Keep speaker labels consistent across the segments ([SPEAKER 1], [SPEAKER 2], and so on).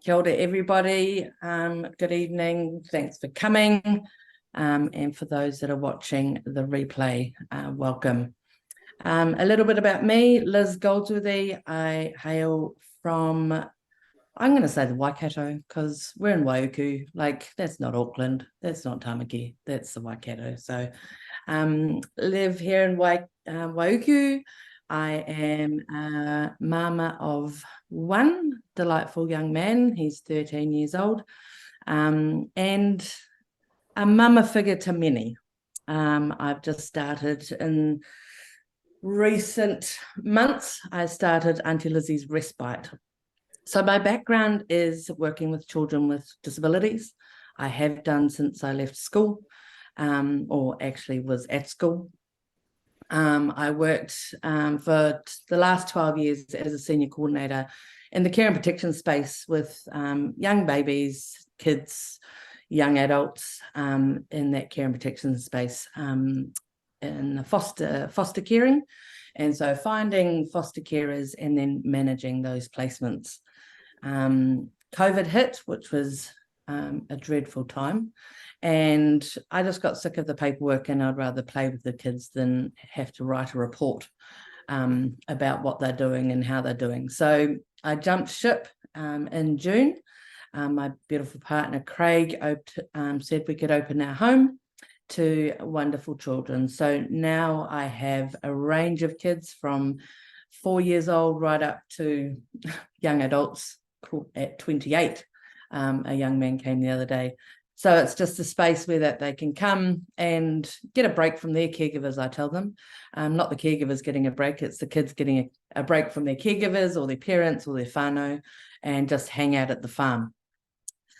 [SPEAKER 1] Kia ora, everybody. Good evening. Thanks for coming. And for those that are watching the replay, welcome. A little bit about me, Liz Goldsworthy. I hail from, I'm going to say the Waikato, because we're in Waiuku. Like, that's not Auckland. That's not Tamaki. That's the Waikato. So live here in Waiuku. I am a mama of one delightful young man. He's 13 years old, and a mama figure to many. I've just started in recent months. I started Auntie Lizzie's Respite. So my background is working with children with disabilities. I have done since I left school, or actually was at school. I worked for the last 12 years as a senior coordinator in the care and protection space with young babies, kids, young adults in that care and protection space in foster caring. And so finding foster carers and then managing those placements. COVID hit, which was a dreadful time. And I just got sick of the paperwork, and I'd rather play with the kids than have to write a report about what they're doing and how they're doing. So I jumped ship in June. My beautiful partner, Craig, said we could open our home to wonderful children. So now I have a range of kids from 4 years old right up to young adults at 28. A young man came the other day. So it's just a space where that they can come and get a break from their caregivers, I tell them. Not the caregivers getting a break, it's the kids getting a break from their caregivers or their parents or their whānau, and just hang out at the farm.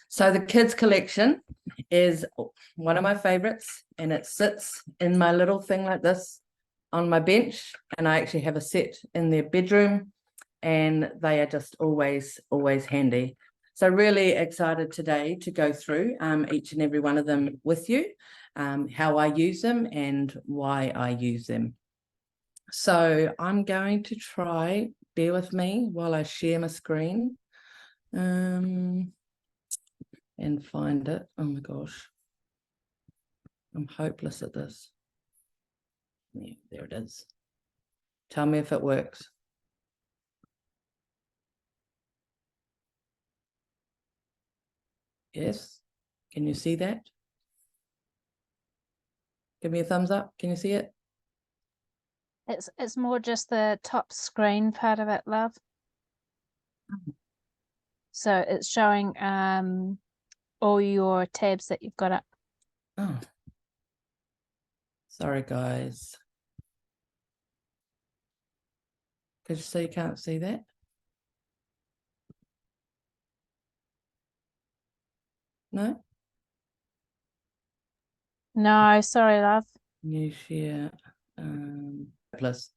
[SPEAKER 1] So the kids collection is one of my favorites, and it sits in my little thing like this on my bench, and I actually have a set in their bedroom, and they are just always handy. So really excited today to go through each and every one of them with you, how I use them and why I use them. So I'm going to try, bear with me while I share my screen and find it. Oh my gosh, I'm hopeless at this. Yeah, there it is. Tell me if it works. Yes, can you see that? Give me a thumbs up. Can you see it?
[SPEAKER 2] It's more just the top screen part of it, love. So it's showing all your tabs that you've got up.
[SPEAKER 1] Oh, sorry guys. Could you say you can't see that? No?
[SPEAKER 2] No, sorry, love.
[SPEAKER 1] New share. Plus.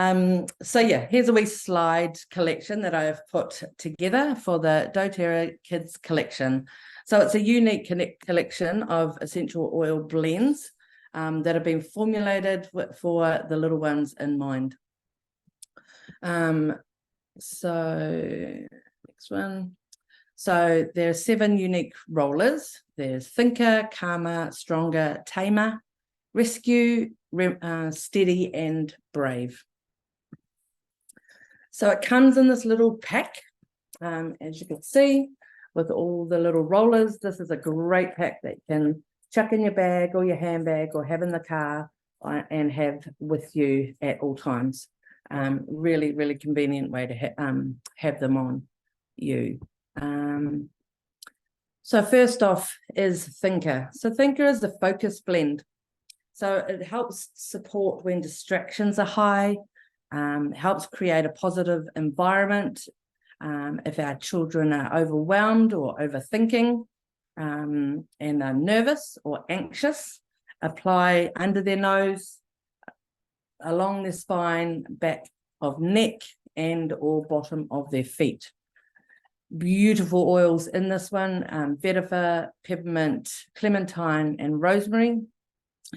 [SPEAKER 1] So yeah, here's a wee slide collection that I've put together for the Doterra Kids Collection. So it's a unique collection of essential oil blends that have been formulated for the little ones in mind. So next one. So there are 7 unique rollers. There's Thinker, Calmer, Stronger, Tamer, Rescue, Steady, and Brave. So it comes in this little pack, as you can see, with all the little rollers. This is a great pack that you can chuck in your bag or your handbag or have in the car and have with you at all times. Really, really convenient way to have them on you. So first off is Thinker. So Thinker is the focus blend. So it helps support when distractions are high, helps create a positive environment if our children are overwhelmed or overthinking and are nervous or anxious. Apply under their nose, along their spine, back of neck, and or bottom of their feet. Beautiful oils in this one, vetiver, peppermint, clementine, and rosemary.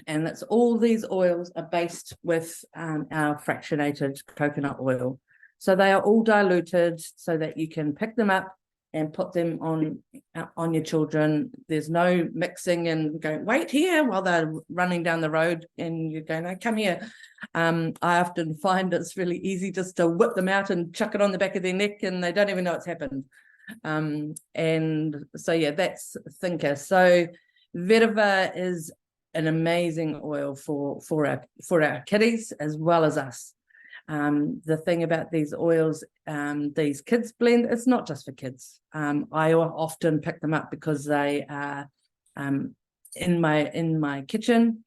[SPEAKER 1] And that's all these oils are based with our fractionated coconut oil. So they are all diluted so that you can pick them up and put them on your children. There's no mixing and going, wait here, while they're running down the road and you're going, no, come here. I often find it's really easy just to whip them out and chuck it on the back of their neck and they don't even know it's happened. And so, yeah, that's Thinker. So vetiver is an amazing oil for our kiddies as well as us. The thing about these oils, these kids blend, it's not just for kids. I often pick them up because they are in my kitchen,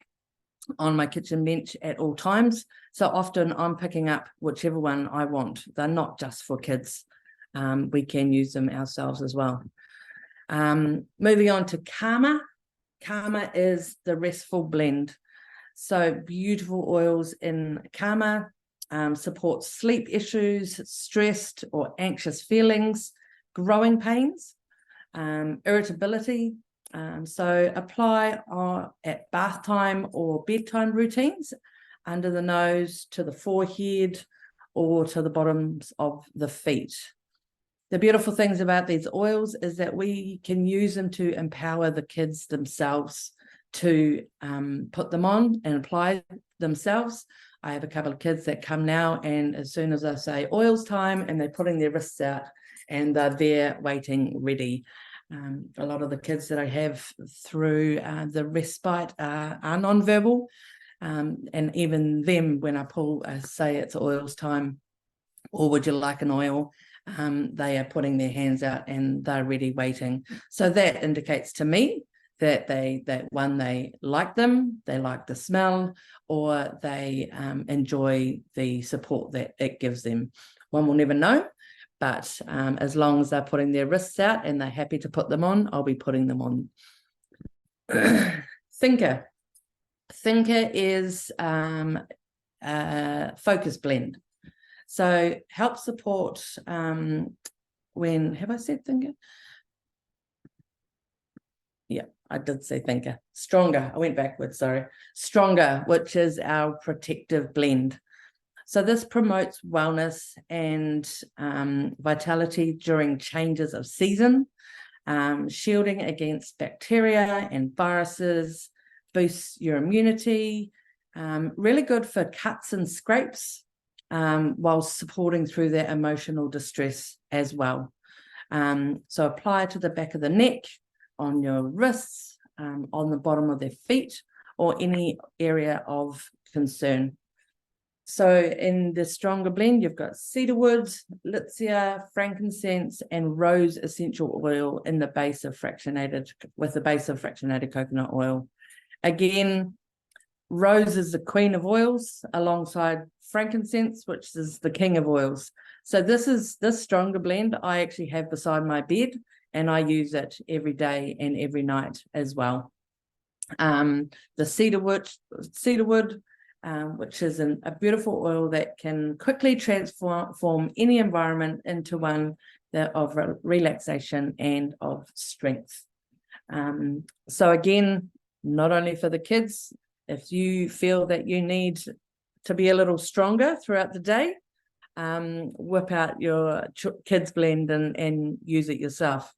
[SPEAKER 1] on my kitchen bench at all times. So often I'm picking up whichever one I want. They're not just for kids. We can use them ourselves as well. Moving on to Calmer. Calmer is the restful blend. So beautiful oils in Calmer. Supports sleep issues, stressed or anxious feelings, growing pains, irritability. So apply at bath time or bedtime routines, under the nose, to the forehead, or to the bottoms of the feet. The beautiful things about these oils is that we can use them to empower the kids themselves to put them on and apply themselves. I have a couple of kids that come now, and as soon as I say oils time, and they're putting their wrists out and they're there waiting ready. A lot of the kids that I have through the respite are nonverbal, and even them, when I say it's oils time, or would you like an oil, they are putting their hands out and they're ready waiting. So that indicates to me that they like them, they like the smell, or they enjoy the support that it gives them. One will never know, but as long as they're putting their wrists out and they're happy to put them on, I'll be putting them on. Thinker. Thinker is a focus blend. So help support when, have I said Thinker? Yeah, I did say Thinker. Stronger, I went backwards, sorry. Stronger, which is our protective blend. So this promotes wellness and vitality during changes of season, shielding against bacteria and viruses, boosts your immunity, really good for cuts and scrapes, while supporting through their emotional distress as well. So apply to the back of the neck, on your wrists, on the bottom of their feet, or any area of concern. So in the stronger blend, you've got cedarwood, litsea, frankincense, and rose essential oil in the base of fractionated coconut oil. Again, rose is the queen of oils alongside frankincense, which is the king of oils. So this stronger blend I actually have beside my bed, and I use it every day and every night as well. The cedarwood, which is a beautiful oil that can quickly transform any environment into one of relaxation and of strength. So again, not only for the kids, if you feel that you need to be a little stronger throughout the day, whip out your kids blend and use it yourself.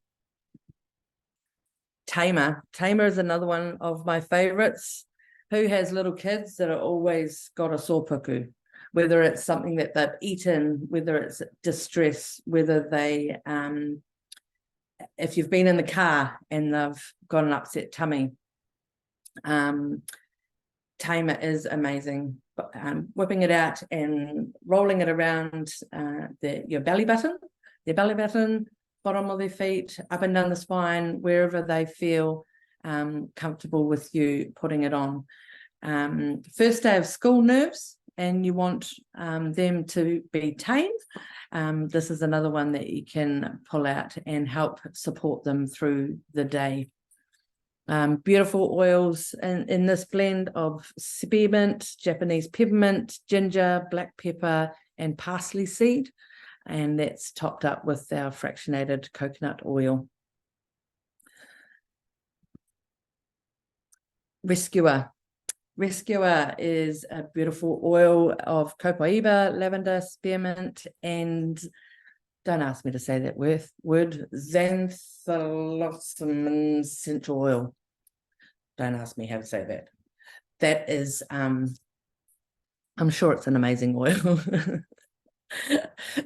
[SPEAKER 1] Tamer is another one of my favorites. Who has little kids that are always got a sōpaku, whether it's something that they've eaten, whether it's distress, whether they, if you've been in the car and they've got an upset tummy. Tamer is amazing. Whipping it out and rolling it around your belly button, bottom of their feet, up and down the spine, wherever they feel comfortable with you putting it on. First day of school nerves, and you want them to be tame. This is another one that you can pull out and help support them through the day. Beautiful oils in this blend of spearmint, Japanese peppermint, ginger, black pepper, and parsley seed. And that's topped up with our fractionated coconut oil. Rescuer is a beautiful oil of copaiba, lavender, spearmint, and don't ask me to say that word, xanthosum essential oil. Don't ask me how to say that. That is, I'm sure it's an amazing oil.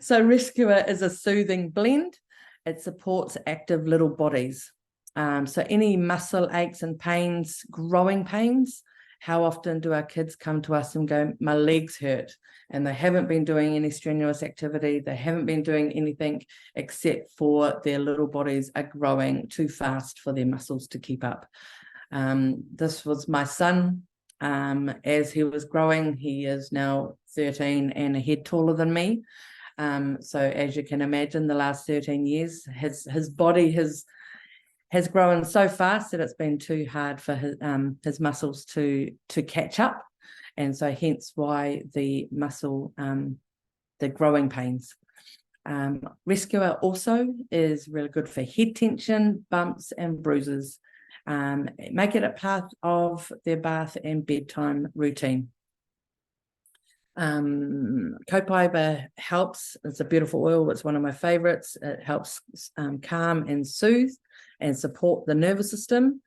[SPEAKER 1] So Rescuer is a soothing blend. It supports active little bodies. So any muscle aches and pains, growing pains, how often do our kids come to us and go, my legs hurt, and they haven't been doing any strenuous activity, they haven't been doing anything except for their little bodies are growing too fast for their muscles to keep up. This was my son. As he was growing, he is now 13 and a head taller than me. So as you can imagine, the last 13 years, his body has grown so fast that it's been too hard for his muscles to catch up. And so hence why the muscle, the growing pains. Rescuer also is really good for head tension, bumps and bruises. Make it a part of their bath and bedtime routine. Copaiba helps. It's a beautiful oil. It's one of my favorites. It helps calm and soothe and support the nervous system.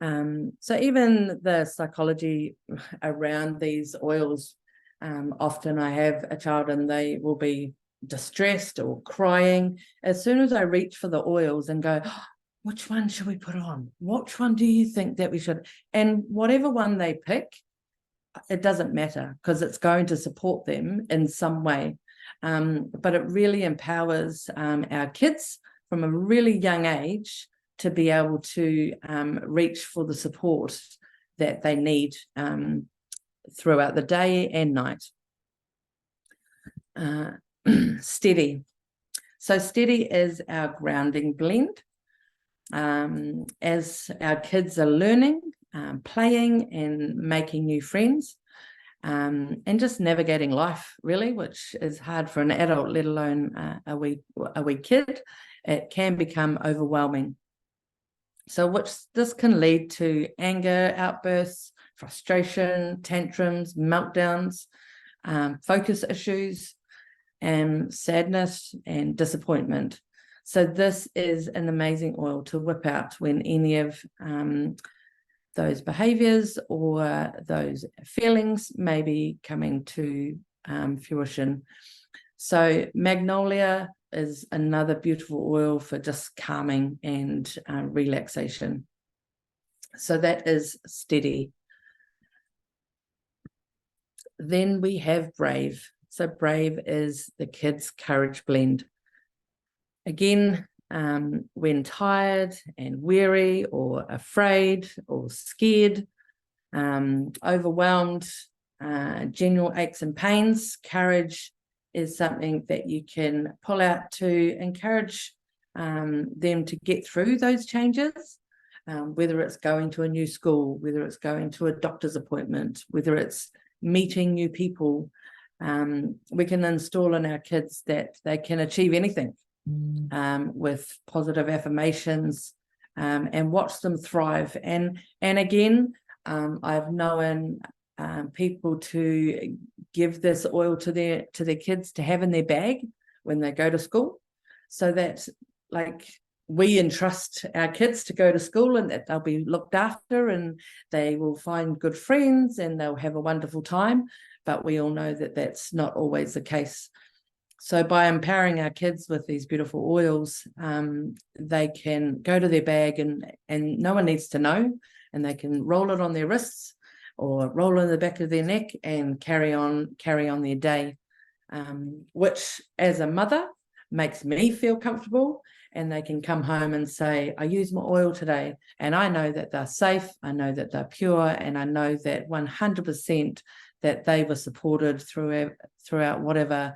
[SPEAKER 1] So even the psychology around these oils, often I have a child and they will be distressed or crying. As soon as I reach for the oils and go, oh, which one should we put on? Which one do you think that we should? And whatever one they pick, it doesn't matter because it's going to support them in some way. But it really empowers our kids from a really young age to be able to reach for the support that they need throughout the day and night. Steady. So Steady is our grounding blend. As our kids are learning, playing and making new friends, and just navigating life, really, which is hard for an adult, let alone a wee kid, it can become overwhelming. So this can lead to anger outbursts, frustration, tantrums, meltdowns, focus issues, and sadness and disappointment. So this is an amazing oil to whip out when any of those behaviors or those feelings may be coming to fruition. So Magnolia is another beautiful oil for just calming and relaxation. So that is Steady. Then we have Brave. So Brave is the kids' courage blend. Again, when tired and weary or afraid or scared, overwhelmed, general aches and pains, courage is something that you can pull out to encourage them to get through those changes, whether it's going to a new school, whether it's going to a doctor's appointment, whether it's meeting new people. We can install in our kids that they can achieve anything. With positive affirmations and watch them thrive. And again, I've known people to give this oil to their kids to have in their bag when they go to school, so that like we entrust our kids to go to school and that they'll be looked after and they will find good friends and they'll have a wonderful time. But we all know that that's not always the case. So by empowering our kids with these beautiful oils, they can go to their bag and no one needs to know, and they can roll it on their wrists or roll in the back of their neck and carry on their day, which as a mother makes me feel comfortable. And they can come home and say, I used my oil today and I know that they're safe, I know that they're pure, and I know that 100% that they were supported throughout whatever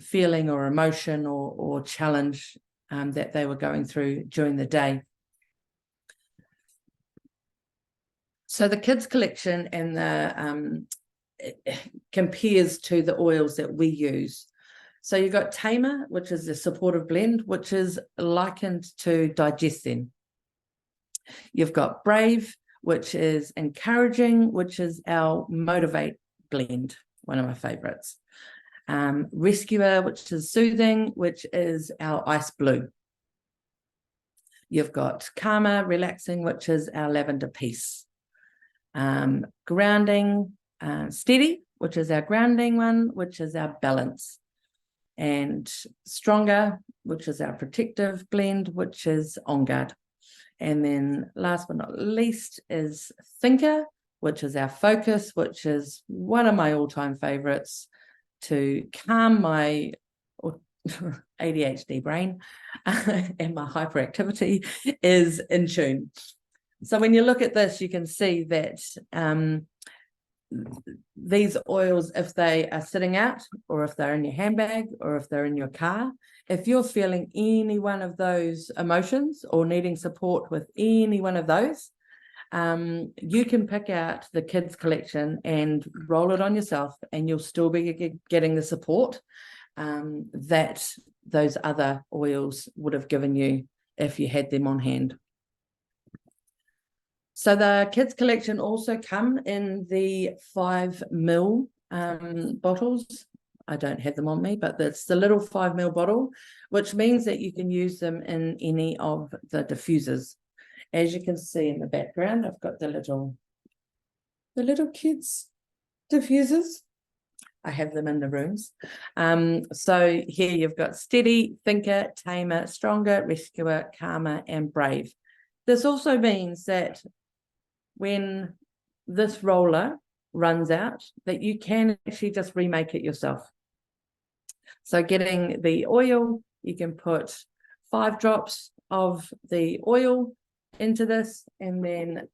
[SPEAKER 1] feeling or emotion or challenge that they were going through during the day. So the kids collection and the compares to the oils that we use. So you've got Tamer, which is the supportive blend, which is likened to digestin. You've got Brave, which is encouraging, which is our motivate blend, one of my favorites. Rescuer, which is soothing, which is our ice blue. You've got calmer, relaxing, which is our lavender peace. Grounding, steady, which is our grounding one, which is our balance. And stronger, which is our protective blend, which is on guard. And then last but not least is thinker, which is our focus, which is one of my all-time favorites to calm my ADHD brain and my hyperactivity is in tune. So when you look at this, you can see that these oils, if they are sitting out or if they're in your handbag or if they're in your car, if you're feeling any one of those emotions or needing support with any one of those, you can pick out the kids collection and roll it on yourself, and you'll still be getting the support that those other oils would have given you if you had them on hand. So the kids collection also come in the 5 ml bottles. I don't have them on me, but it's the little 5 ml bottle, which means that you can use them in any of the diffusers. As you can see in the background, I've got the little kids diffusers. I have them in the rooms. So here you've got steady, thinker, tamer, stronger, rescuer, calmer, and brave. This also means that when this roller runs out, that you can actually just remake it yourself. So getting the oil, you can put 5 drops of the oil into this, and then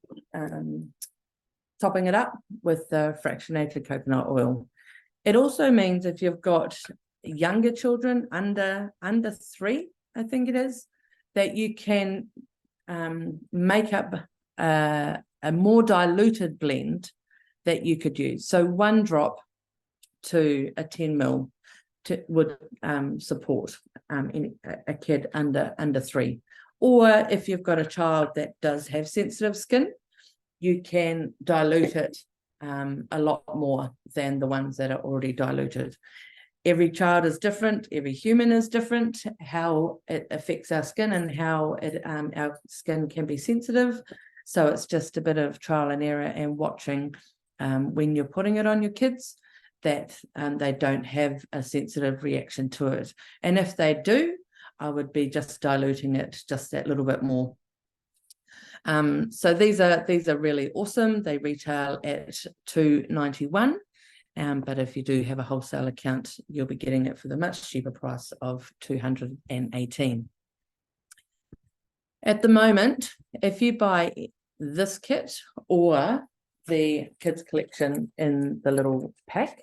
[SPEAKER 1] topping it up with the fractionated coconut oil. It also means if you've got younger children under 3, I think it is, that you can make up a more diluted blend that you could use. So 1 drop to a 10 ml would support a kid under 3. Or if you've got a child that does have sensitive skin, you can dilute it a lot more than the ones that are already diluted. Every child is different. Every human is different, how it affects our skin and how our skin can be sensitive. So it's just a bit of trial and error and watching when you're putting it on your kids that they don't have a sensitive reaction to it. And if they do, I would be just diluting it just that little bit more. So these are really awesome. They retail at $2.91, but if you do have a wholesale account, you'll be getting it for the much cheaper price of $218. At the moment, if you buy this kit or the kids collection in the little pack,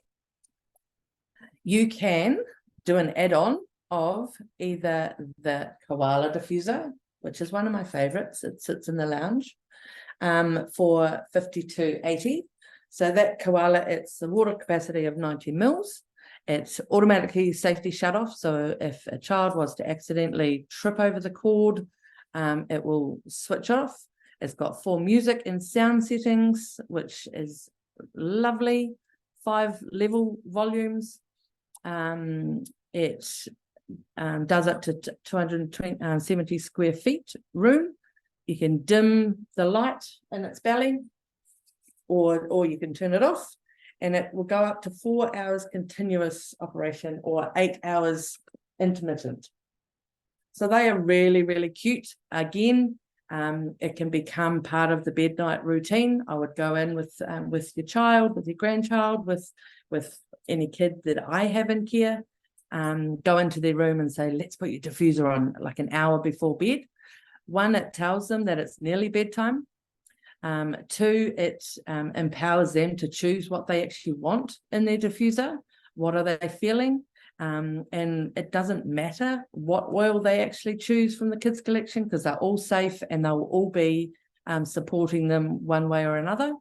[SPEAKER 1] you can do an add-on of either the koala diffuser, which is one of my favorites. It sits in the lounge for $52.80. So that koala, it's the water capacity of 90 mils. It's automatically safety shut off. So if a child was to accidentally trip over the cord, it will switch off. It's got 4 music and sound settings, which is lovely. 5 level volumes. It does up to 270 square feet room. You can dim the light in its belly, or you can turn it off, and it will go up to 4 hours continuous operation or 8 hours intermittent. So they are really, really cute. Again, it can become part of the bed night routine. I would go in with your child, with your grandchild, with any kid that I have in care. Go into their room and say, let's put your diffuser on like an hour before bed. 1, it tells them that it's nearly bedtime. 2, it empowers them to choose what they actually want in their diffuser. What are they feeling? And it doesn't matter what oil they actually choose from the kids collection, because they're all safe and they'll all be supporting them one way or another.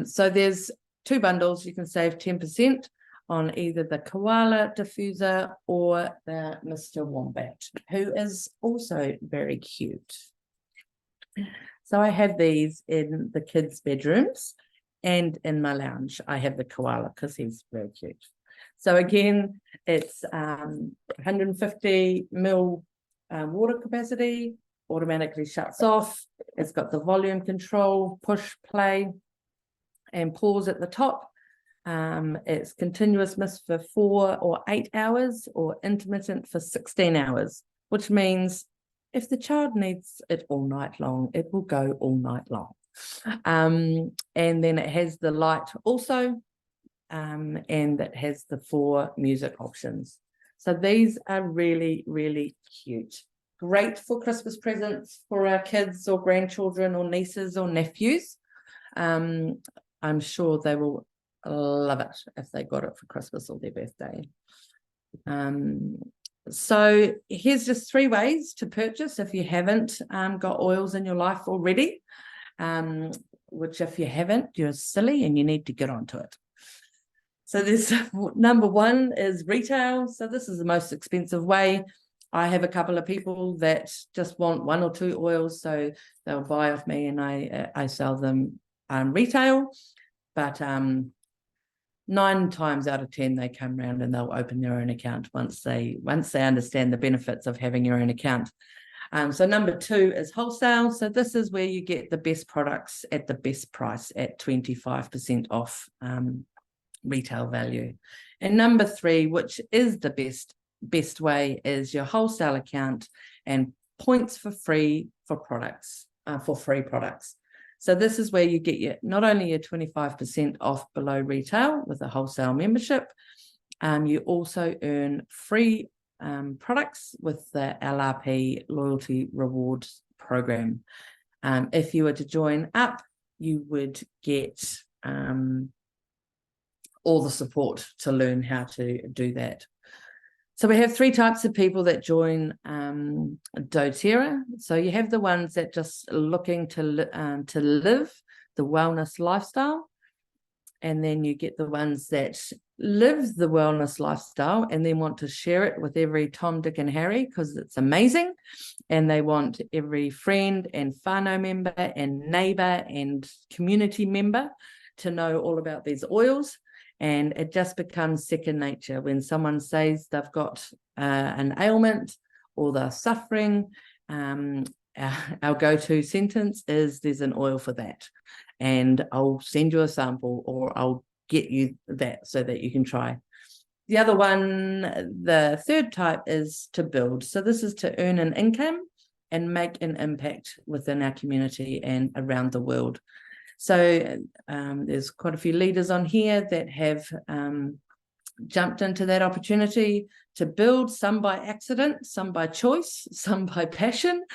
[SPEAKER 1] So there's 2 bundles. You can save 10% on either the koala diffuser or the Mr. Wombat, who is also very cute. So I have these in the kids' bedrooms and in my lounge. I have the koala because he's very cute. So again, it's 150 ml water capacity, automatically shuts off. It's got the volume control, push play, and pause at the top. It's continuous mist for 4 or 8 hours or intermittent for 16 hours, which means if the child needs it all night long, it will go all night long. And then it has the light also, and it has the 4 music options. So these are really, really cute. Great for Christmas presents for our kids or grandchildren or nieces or nephews. I'm sure they will love it if they got it for Christmas or their birthday. So here's just 3 ways to purchase if you haven't got oils in your life already, which if you haven't, you're silly and you need to get onto it. So there's number 1 is retail. So this is the most expensive way. I have a couple of people that just want 1 or 2 oils, so they'll buy off me and I sell them retail. But 9 times out of 10, they come around and they'll open their own account once they understand the benefits of having your own account. So number 2 is wholesale. So this is where you get the best products at the best price at 25% off retail value. And number 3, which is the best way, is your wholesale account and points for free for products, for free products. So this is where you get not only your 25% off below retail with a wholesale membership, you also earn free products with the LRP Loyalty Rewards Program. If you were to join up, you would get all the support to learn how to do that. So we have 3 types of people that join Doterra. So you have the ones that just looking to live the wellness lifestyle, and then you get the ones that live the wellness lifestyle and then want to share it with every Tom, Dick, and Harry because it's amazing, and they want every friend and whānau member and neighbour and community member to know all about these oils. And it just becomes second nature when someone says they've got an ailment or they're suffering. Our go-to sentence is, there's an oil for that, and I'll send you a sample or I'll get you that so that you can try. The other one, the 3rd type, is to build. So this is to earn an income and make an impact within our community and around the world. So there's quite a few leaders on here that have jumped into that opportunity to build, some by accident, some by choice, some by passion.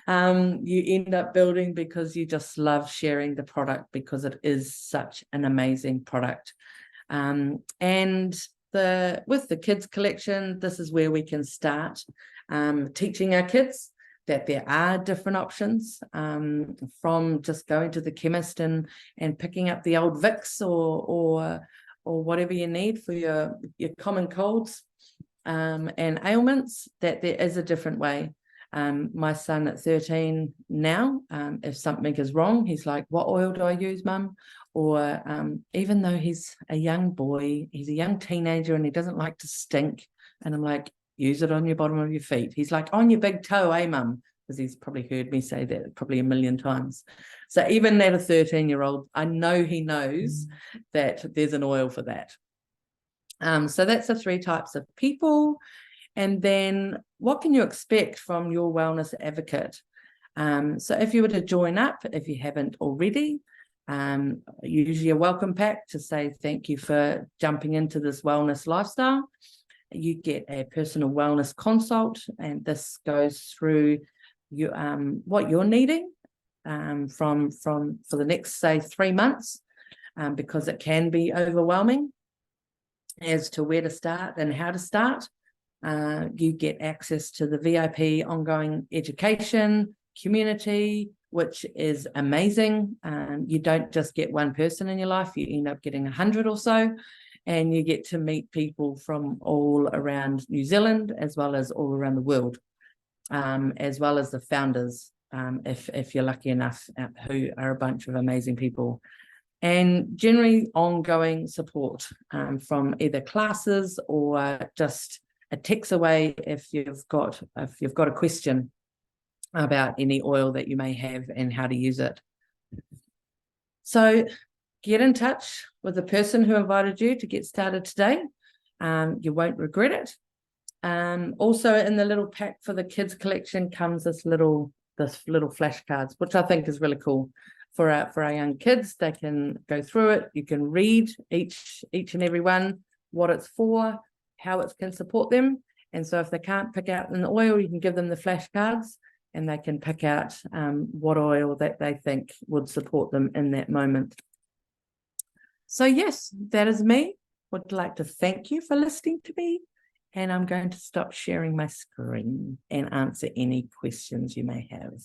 [SPEAKER 1] You end up building because you just love sharing the product because it is such an amazing product. And with the kids collection, this is where we can start teaching our kids that there are different options, from just going to the chemist and picking up the old Vicks or whatever you need for your common colds and ailments, that there is a different way. My son at 13 now, if something is wrong, he's like, what oil do I use, Mum? Or even though he's a young boy, he's a young teenager and he doesn't like to stink. And I'm like, use it on your bottom of your feet. He's like, on your big toe, eh, Mum? Because he's probably heard me say that probably a million times. So even at a 13-year-old, I know he knows that there's an oil for that. So that's the 3 types of people. And then what can you expect from your wellness advocate? So if you were to join up, if you haven't already, usually a welcome pack to say thank you for jumping into this wellness lifestyle. You get a personal wellness consult, and this goes through what you're needing for the next, say, 3 months, because it can be overwhelming as to where to start and how to start. You get access to the VIP ongoing education community, which is amazing. You don't just get one person in your life, you end up getting 100 or so. And you get to meet people from all around New Zealand as well as all around the world, as well as the founders if you're lucky enough, who are a bunch of amazing people. And generally ongoing support from either classes or just a text away if you've got a question about any oil that you may have and how to use it. So get in touch with the person who invited you to get started today. You won't regret it. Also in the little pack for the kids collection comes this little flashcards, which I think is really cool for our young kids. They can go through it. You can read each and every one, what it's for, how it can support them. And so if they can't pick out an oil, you can give them the flashcards and they can pick out what oil that they think would support them in that moment. So yes, that is me. Would like to thank you for listening to me. And I'm going to stop sharing my screen and answer any questions you may have.